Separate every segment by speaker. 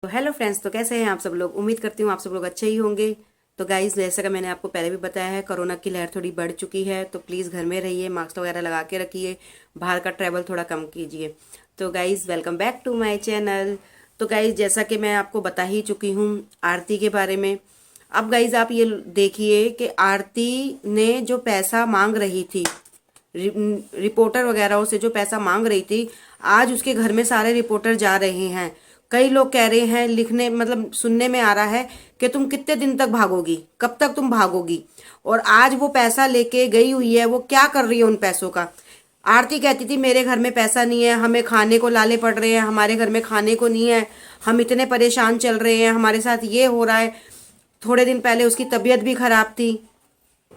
Speaker 1: तो hello friends, तो कैसे हैं आप सब लोग। उम्मीद करती हूँ आप सब लोग अच्छे ही होंगे। तो गाइज़, जैसा कि मैंने आपको पहले भी बताया है, कोरोना की लहर थोड़ी बढ़ चुकी है, तो प्लीज़ घर में रहिए, मास्क वगैरह लगा के रखिए, बाहर का ट्रैवल थोड़ा कम कीजिए। तो guys, welcome back to my channel. तो गाइज़, जैसा कि मैं आपको बता ही चुकी हूँ आरती के बारे में। अब गाइज़, आप ये देखिए कि आरती ने जो पैसा मांग रही थी, रिपोर्टर वगैरह से जो पैसा मांग रही थी, आज उसके घर में सारे रिपोर्टर जा रहे हैं। कई लोग कह रहे हैं, लिखने मतलब सुनने में आ रहा है कि तुम कितने दिन तक भागोगी, कब तक तुम भागोगी। और आज वो पैसा लेके गई हुई है, वो क्या कर रही है उन पैसों का। आरती कहती थी मेरे घर में पैसा नहीं है, हमें खाने को लाले पड़ रहे हैं, हमारे घर में खाने को नहीं है, हम इतने परेशान चल रहे हैं, हमारे साथ ये हो रहा है। थोड़े दिन पहले उसकी तबीयत भी खराब थी।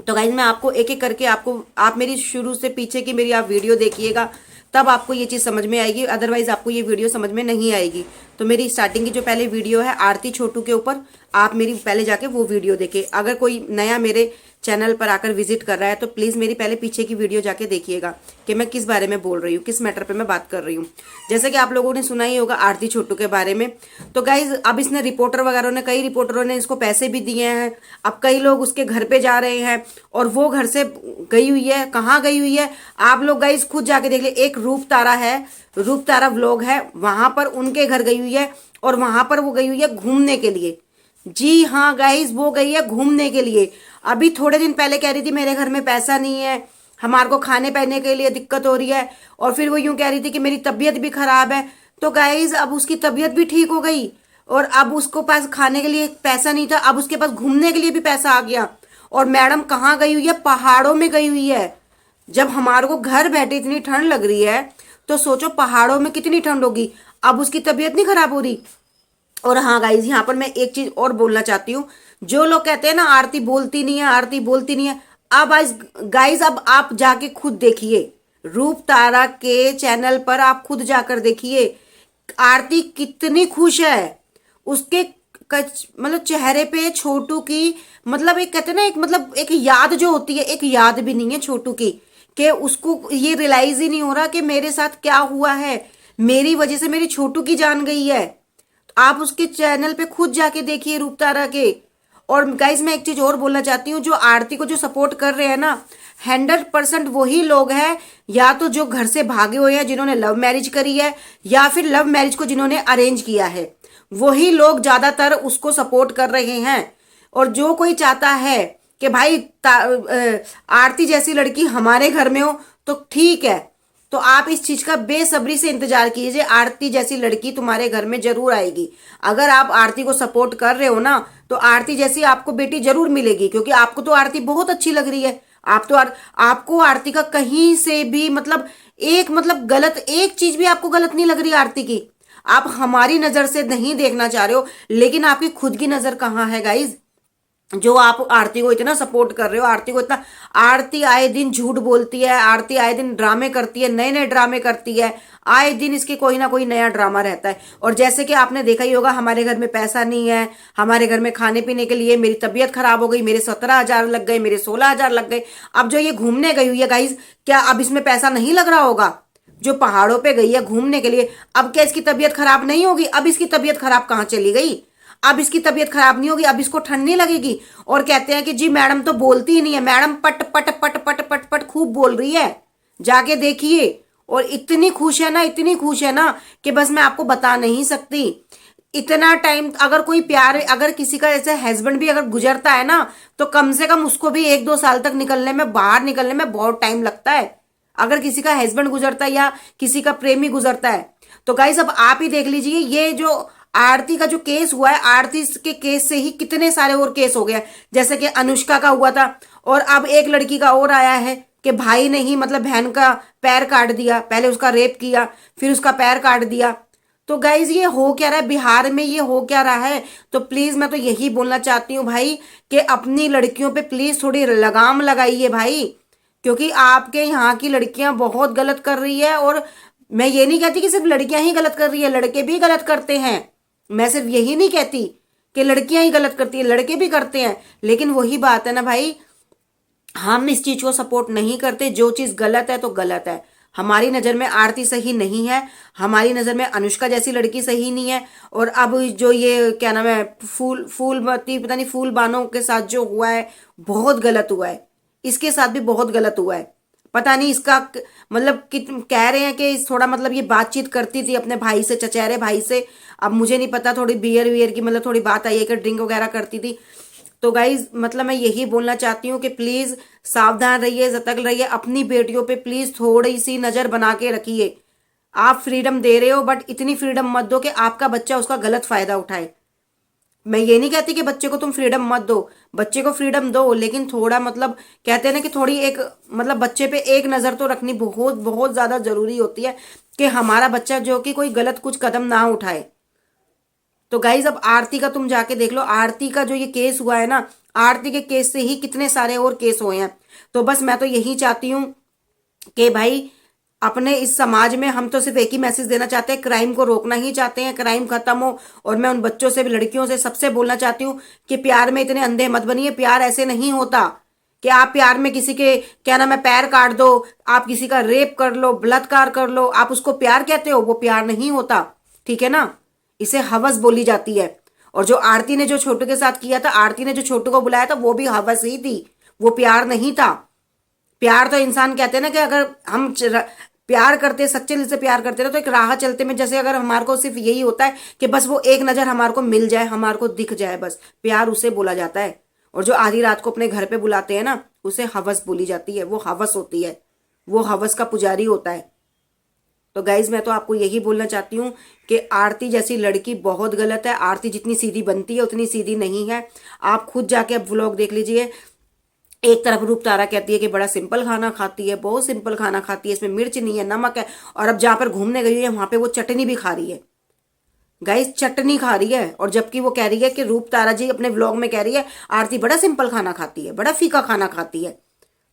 Speaker 1: तो गाइज, मैं आपको एक एक करके आप मेरी शुरू से पीछे की मेरी आप वीडियो देखिएगा, तब आपको ये चीज़ समझ में आएगी, अदरवाइज आपको ये वीडियो समझ में नहीं आएगी। तो मेरी स्टार्टिंग की जो पहले वीडियो है आरती छोटू के ऊपर, आप मेरी पहले जाके वो वीडियो देखें। अगर कोई नया मेरे चैनल पर आकर विजिट कर रहा है तो प्लीज़ मेरी पहले पीछे की वीडियो जाके देखिएगा कि मैं किस बारे में बोल रही हूँ, किस मैटर पे मैं बात कर रही हूँ। जैसे कि आप लोगों ने सुना ही होगा आरती छोटू के बारे में। तो गाइज, अब इसने रिपोर्टर वगैरह ने, कई रिपोर्टरों ने इसको पैसे भी दिए हैं। अब कई लोग उसके घर पे जा रहे हैं और वो घर से गई हुई है। कहाँ गई हुई है आप लोग गाइज खुद जाके देख ले। एक रूप तारा है, रूप तारा व्लॉग है, वहां पर उनके घर गई हुई है और वहां पर वो गई हुई है घूमने के लिए। जी हाँ गाइज, वो गई है घूमने के लिए। अभी थोड़े दिन पहले कह रही थी मेरे घर में पैसा नहीं है, हमारे को खाने पीने के लिए दिक्कत हो रही है, और फिर वो यूं कह रही थी कि मेरी तबीयत भी खराब है। तो गाइज, अब उसकी तबीयत भी ठीक हो गई और अब उसको पास खाने के लिए पैसा नहीं था, अब उसके पास घूमने के लिए भी पैसा आ गया। और मैडम कहाँ गई हुई है? पहाड़ों में गई हुई है। जब हमारे को घर बैठे इतनी ठंड लग रही है, तो सोचो पहाड़ों में कितनी ठंड होगी। अब उसकी तबीयत नहीं खराब हो रही। और हाँ गाइज, यहाँ पर मैं एक चीज और बोलना चाहती हूँ। जो लोग कहते हैं ना आरती बोलती नहीं है, आरती बोलती नहीं है, अब गाइज, अब आप जाके खुद देखिए, रूप तारा के चैनल पर आप खुद जाकर देखिए आरती कितनी खुश है। उसके मतलब चेहरे पे छोटू की, मतलब एक कहते हैं ना, एक मतलब एक याद जो होती है, एक याद भी नहीं है छोटू की, कि उसको ये रियलाइज ही नहीं हो रहा कि मेरे साथ क्या हुआ है, मेरी वजह से मेरी छोटू की जान गई है। आप उसके चैनल पे खुद जाके देखिए रूप तारा के। और गाइज, मैं एक चीज और बोलना चाहती हूँ, जो आरती को जो सपोर्ट कर रहे हैं ना, 100% वही लोग हैं, या तो जो घर से भागे हुए हैं, जिन्होंने लव मैरिज करी है, या फिर लव मैरिज को जिन्होंने अरेंज किया है, वही लोग ज्यादातर उसको सपोर्ट कर रहे हैं। और जो कोई चाहता है कि भाई आरती जैसी लड़की हमारे घर में हो, तो ठीक है, तो आप इस चीज का बेसब्री से इंतजार कीजिए, आरती जैसी लड़की तुम्हारे घर में जरूर आएगी। अगर आप आरती को सपोर्ट कर रहे हो ना, तो आरती जैसी आपको बेटी जरूर मिलेगी, क्योंकि आपको तो आरती बहुत अच्छी लग रही है। आपको आरती का कहीं से भी मतलब एक मतलब गलत एक चीज भी आपको गलत नहीं लग रही आरती की। आप हमारी नजर से नहीं देखना चाह रहे हो, लेकिन आपकी खुद की नजर कहाँ है गाइज? जो आप आरती को इतना सपोर्ट कर रहे हो, आरती को इतना, आरती आए दिन झूठ बोलती है, आरती आए दिन ड्रामे करती है, नए नए ड्रामे करती है, आए दिन इसके कोई ना कोई नया ड्रामा रहता है। और जैसे कि आपने देखा ही होगा, हमारे घर में पैसा नहीं है, हमारे घर में खाने पीने के लिए, मेरी तबीयत खराब हो गई, मेरे 17,000 लग गए, मेरे 16,000 लग गए। अब जो ये घूमने गई हुई है गाइज, क्या अब इसमें पैसा नहीं लग रहा होगा? जो पहाड़ों पे गई है घूमने के लिए, अब क्या इसकी तबीयत खराब नहीं होगी? अब इसकी तबीयत खराब कहाँ चली गई? अब इसकी तबीयत खराब नहीं होगी, अब इसको ठंड नहीं लगेगी। और कहते हैं कि जी मैडम तो बोलती ही नहीं है, मैडम पट पट पट पट पट पट खूब बोल रही है, जाके देखिए। और इतनी खुश है ना, इतनी खुश है ना, कि बस मैं आपको बता नहीं सकती। इतना टाइम, अगर कोई प्यार, अगर किसी का ऐसे हस्बैंड भी अगर गुजरता है ना, तो कम से कम उसको भी 1-2 साल तक निकलने में, बाहर निकलने में बहुत टाइम लगता है। अगर किसी का हस्बैंड गुजरता है या किसी का प्रेमी गुजरता है, तो गाइस अब आप ही देख लीजिए, ये जो आरती का जो केस हुआ है, आरती के केस से ही कितने सारे और केस हो गए। जैसे कि अनुष्का का हुआ था, और अब एक लड़की का और आया है कि भाई ने ही मतलब बहन का पैर काट दिया, पहले उसका रेप किया, फिर उसका पैर काट दिया। तो गाइज, ये हो क्या रहा है बिहार में, ये हो क्या रहा है? तो प्लीज मैं तो यही बोलना चाहती हूँ भाई, कि अपनी लड़कियों पे प्लीज थोड़ी लगाम लगाइए भाई, क्योंकि आपके यहाँ की लड़कियां बहुत गलत कर रही है। और मैं ये नहीं कहती कि सिर्फ लड़कियां ही गलत कर रही है, लड़के भी गलत करते हैं। मैं सिर्फ यही नहीं कहती कि लड़कियां ही गलत करती है, लड़के भी करते हैं। लेकिन वही बात है ना भाई, हम इस चीज को सपोर्ट नहीं करते। जो चीज गलत है तो गलत है, हमारी नज़र में आरती सही नहीं है, हमारी नज़र में अनुष्का जैसी लड़की सही नहीं है। और अब जो ये क्या नाम है, फूलमती पता नहीं फूल बानों के साथ जो हुआ है, बहुत गलत हुआ है। इसके साथ भी बहुत गलत हुआ है। पता नहीं इसका मतलब कि कह रहे हैं कि थोड़ा मतलब ये बातचीत करती थी अपने भाई से, चचेरे भाई से। अब मुझे नहीं पता, थोड़ी बियर वियर की मतलब थोड़ी बात आई है कि ड्रिंक वगैरह करती थी। तो गाइज मतलब मैं यही बोलना चाहती हूँ कि प्लीज सावधान रहिए, सतर्क रहिए, अपनी बेटियों पे प्लीज थोड़ी सी नजर बना के रखिए। आप फ्रीडम दे रहे हो बट इतनी फ्रीडम मत दो कि आपका बच्चा उसका गलत फायदा उठाए। मैं ये नहीं कहती कि बच्चे को तुम फ्रीडम मत दो, बच्चे को फ्रीडम दो, लेकिन थोड़ा मतलब कहते हैं ना कि थोड़ी एक मतलब बच्चे पे एक नजर तो रखनी बहुत बहुत ज्यादा जरूरी होती है कि हमारा बच्चा जो कि कोई गलत कुछ कदम ना उठाए। तो गाइज अब आरती का तुम जाके देख लो, आरती का जो ये केस हुआ है ना, आरती के केस से ही कितने सारे और केस हुए हैं। तो बस मैं तो यही चाहती हूँ कि भाई अपने इस समाज में हम तो सिर्फ एक ही मैसेज देना चाहते हैं, क्राइम को रोकना ही चाहते हैं, क्राइम खत्म हो। और मैं उन बच्चों से भी, लड़कियों से, सबसे बोलना चाहती हूँ कि प्यार में इतने अंधे मत बनिए। प्यार ऐसे नहीं होता कि आप प्यार में किसी के क्या नाम है पैर काट दो, आप किसी का रेप कर लो, बलात्कार कर लो, आप उसको प्यार कहते हो? वो प्यार नहीं होता, ठीक है ना। इसे हवस बोली जाती है। और जो आरती ने जो छोटू के साथ किया था, आरती ने जो छोटू को बुलाया था, वो भी हवस ही थी, वो प्यार नहीं था। प्यार तो इंसान कहते हैं ना कि अगर हम प्यार करते, सच्चे दिल से प्यार करते ना, तो एक राह चलते में जैसे अगर हमारे को सिर्फ यही होता है कि बस वो एक नजर हमारे को मिल जाए, हमारे को दिख जाए, बस प्यार उसे बोला जाता है। और जो आधी रात को अपने घर पे बुलाते हैं ना, उसे हवस बोली जाती है, वो हवस होती है, वो हवस का पुजारी होता है। तो गाइज मैं तो आपको यही बोलना चाहती हूँ कि आरती जैसी लड़की बहुत गलत है। आरती जितनी सीधी बनती है उतनी सीधी नहीं है। आप खुद जाके अब व्लॉग देख लीजिए। एक तरफ रूप तारा कहती है कि बड़ा सिंपल खाना खाती है, बहुत सिंपल खाना खाती है, इसमें मिर्च नहीं है, नमक है। और अब जहां पर घूमने गई है वहां पे वो चटनी भी खा रही है, गाइस चटनी खा रही है। और जबकि वो कह रही है कि रूप तारा जी अपने व्लॉग में कह रही है आरती बड़ा सिंपल खाना खाती है, बड़ा फीका खाना खाती है।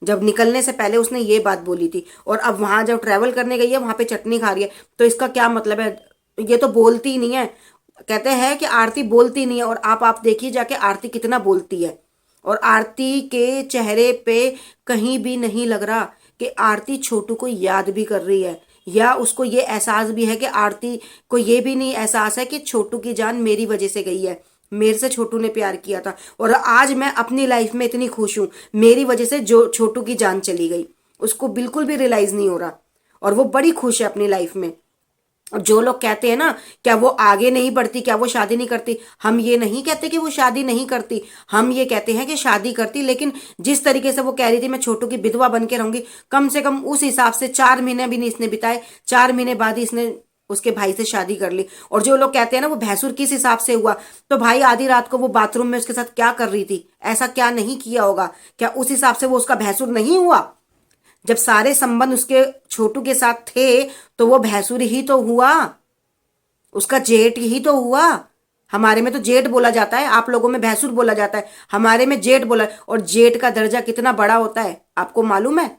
Speaker 1: जब निकलने से पहले उसने ये बात बोली थी, और अब वहां जब ट्रैवल करने गई है वहां पे चटनी खा रही है। तो इसका क्या मतलब है? ये तो बोलती ही नहीं है। कहते हैं कि आरती बोलती नहीं है, और आप देखिए जाके आरती कितना बोलती है। और आरती के चेहरे पे कहीं भी नहीं लग रहा कि आरती छोटू को याद भी कर रही है, या उसको ये एहसास भी है कि आरती को ये भी नहीं एहसास है कि छोटू की जान मेरी वजह से गई है, मेरे से छोटू ने प्यार किया था और आज मैं अपनी लाइफ में इतनी खुश हूं, मेरी वजह से जो छोटू की जान चली गई, उसको बिल्कुल भी रियलाइज नहीं हो रहा। और वो बड़ी खुश है अपनी लाइफ में। और जो लोग कहते हैं ना क्या वो आगे नहीं बढ़ती, क्या वो शादी नहीं करती, हम ये नहीं कहते कि वो शादी नहीं करती, हम ये कहते हैं कि शादी करती। लेकिन जिस तरीके से वो कह रही थी मैं छोटू की विधवा बन के रहूंगी, कम से कम उस हिसाब से 4 महीने भी नहीं इसने बिताए, 4 महीने बाद ही इसने उसके भाई से शादी कर ली। और जो लोग कहते हैं ना वो भैंसुर किस हिसाब से हुआ, तो भाई आधी रात को वो बाथरूम में उसके साथ क्या कर रही थी, ऐसा क्या नहीं किया होगा? क्या उस हिसाब से वो उसका भैंसुर नहीं हुआ? जब सारे संबंध उसके छोटू के साथ थे तो वो भैंसुर ही तो हुआ, उसका जेठ ही तो हुआ। हमारे में तो जेठ बोला जाता है, आप लोगों में भैंसुर बोला जाता है, हमारे में जेठ बोला। और जेठ का दर्जा कितना बड़ा होता है आपको मालूम है?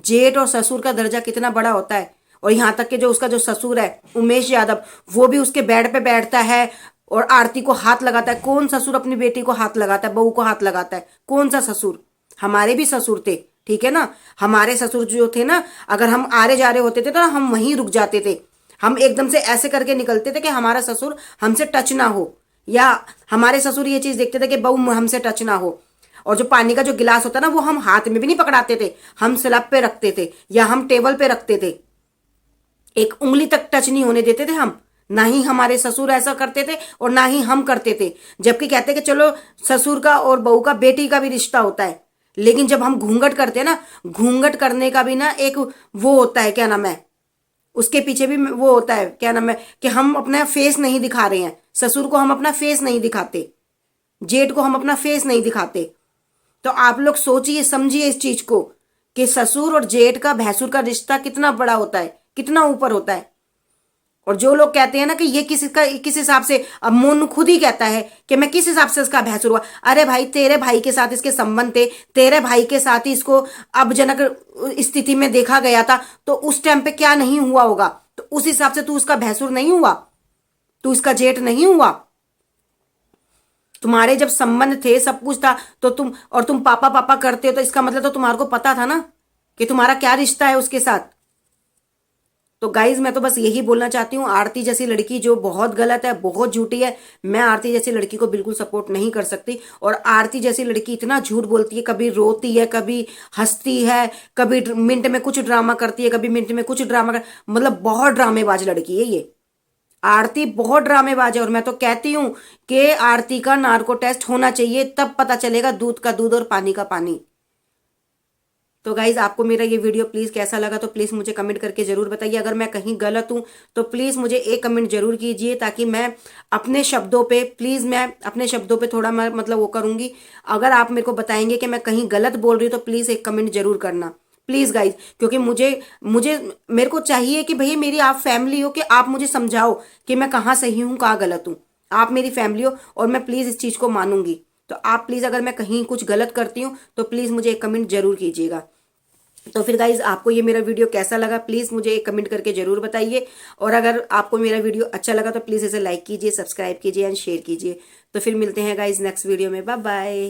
Speaker 1: जेठ और ससुर का दर्जा कितना बड़ा होता है। और यहाँ तक कि जो उसका जो ससुर है उमेश यादव, वो भी उसके बेड पे बैठता है और आरती को हाथ लगाता है। कौन ससुर अपनी बेटी को हाथ लगाता है, बहू को हाथ लगाता है? कौन सा ससुर? हमारे भी ससुर थे, ठीक है ना। हमारे ससुर जो थे ना, अगर हम आ रहे जा रहे होते थे तो हम वहीं रुक जाते थे, हम एकदम से ऐसे करके निकलते थे कि हमारा ससुर हमसे टच ना हो, या हमारे ससुर ये चीज देखते थे कि बहू हमसे टच ना हो। और जो पानी का जो गिलास होता ना वो हम हाथ में भी नहीं पकड़ाते थे, हम स्लैब पे रखते थे या हम टेबल पे रखते थे, एक उंगली तक टच नहीं होने देते थे हम। ना ही हमारे ससुर ऐसा करते थे और ना ही हम करते थे। जबकि कहते कि चलो ससुर का और बहू का बेटी का भी रिश्ता होता है, लेकिन जब हम घूंघट करते हैं ना, घूंघट करने का भी ना एक वो होता है, क्या नाम है, उसके पीछे भी वो होता है, क्या नाम है, कि हम अपना फेस नहीं दिखा रहे हैं। ससुर को हम अपना फेस नहीं दिखाते, जेठ को हम अपना फेस नहीं दिखाते। तो आप लोग सोचिए समझिए इस चीज को कि ससुर और जेठ का भैंसुर का रिश्ता कितना बड़ा होता है, कितना ऊपर होता है। और जो लोग कहते हैं ना कि ये किस हिसाब से, अब मोनू खुद ही कहता है कि मैं किस हिसाब से इसका भैंसुर हुआ। अरे भाई तेरे भाई के साथ इसके संबंध थे, तेरे भाई के साथ ही इसको अपजनक स्थिति में देखा गया था, तो उस टाइम पे क्या नहीं हुआ होगा? तो उस हिसाब से तू उसका भैंसुर नहीं हुआ, तू इसका जेठ नहीं हुआ। तुम्हारे जब संबंध थे, सब कुछ था, तो तुम पापा पापा करते हो, तो इसका मतलब तो तुम्हारे को पता था ना कि तुम्हारा क्या रिश्ता है उसके साथ। तो गाइज मैं तो बस यही बोलना चाहती हूँ, आरती जैसी लड़की जो बहुत गलत है, बहुत झूठी है, मैं आरती जैसी लड़की को बिल्कुल सपोर्ट नहीं कर सकती। और आरती जैसी लड़की इतना झूठ बोलती है, कभी रोती है, कभी हंसती है, कभी मिनट में कुछ ड्रामा करती है, कभी मिनट में कुछ ड्रामा कर, मतलब बहुत ड्रामेबाज लड़की है ये आरती, बहुत ड्रामेबाज है। और मैं तो कहती हूँ कि आरती का नार्को टेस्ट होना चाहिए, तब पता चलेगा दूध का दूध और पानी का पानी। तो गाइज आपको मेरा ये वीडियो प्लीज कैसा लगा तो प्लीज मुझे कमेंट करके जरूर बताइए। अगर मैं कहीं गलत हूं तो प्लीज मुझे एक कमेंट जरूर कीजिए, ताकि मैं अपने शब्दों पे, प्लीज मैं अपने शब्दों पे थोड़ा मैं मतलब वो करूंगी। अगर आप मेरे को बताएंगे कि मैं कहीं गलत बोल रही हूँ तो प्लीज एक कमेंट जरूर करना, प्लीज गाइज। क्योंकि मुझे मुझे मेरे को चाहिए कि भैया मेरी आप फैमिली हो, कि आप मुझे समझाओ कि मैं कहाँ सही हूँ कहाँ गलत हूँ। आप मेरी फैमिली हो और मैं प्लीज इस चीज को मानूंगी। तो आप प्लीज, अगर मैं कहीं कुछ गलत करती हूँ तो प्लीज मुझे एक कमेंट जरूर कीजिएगा। तो फिर गाइज आपको ये मेरा वीडियो कैसा लगा प्लीज मुझे एक कमेंट करके जरूर बताइए। और अगर आपको मेरा वीडियो अच्छा लगा तो प्लीज इसे लाइक कीजिए, सब्सक्राइब कीजिए एंड शेयर कीजिए। तो फिर मिलते हैं गाइज नेक्स्ट वीडियो में। Bye bye.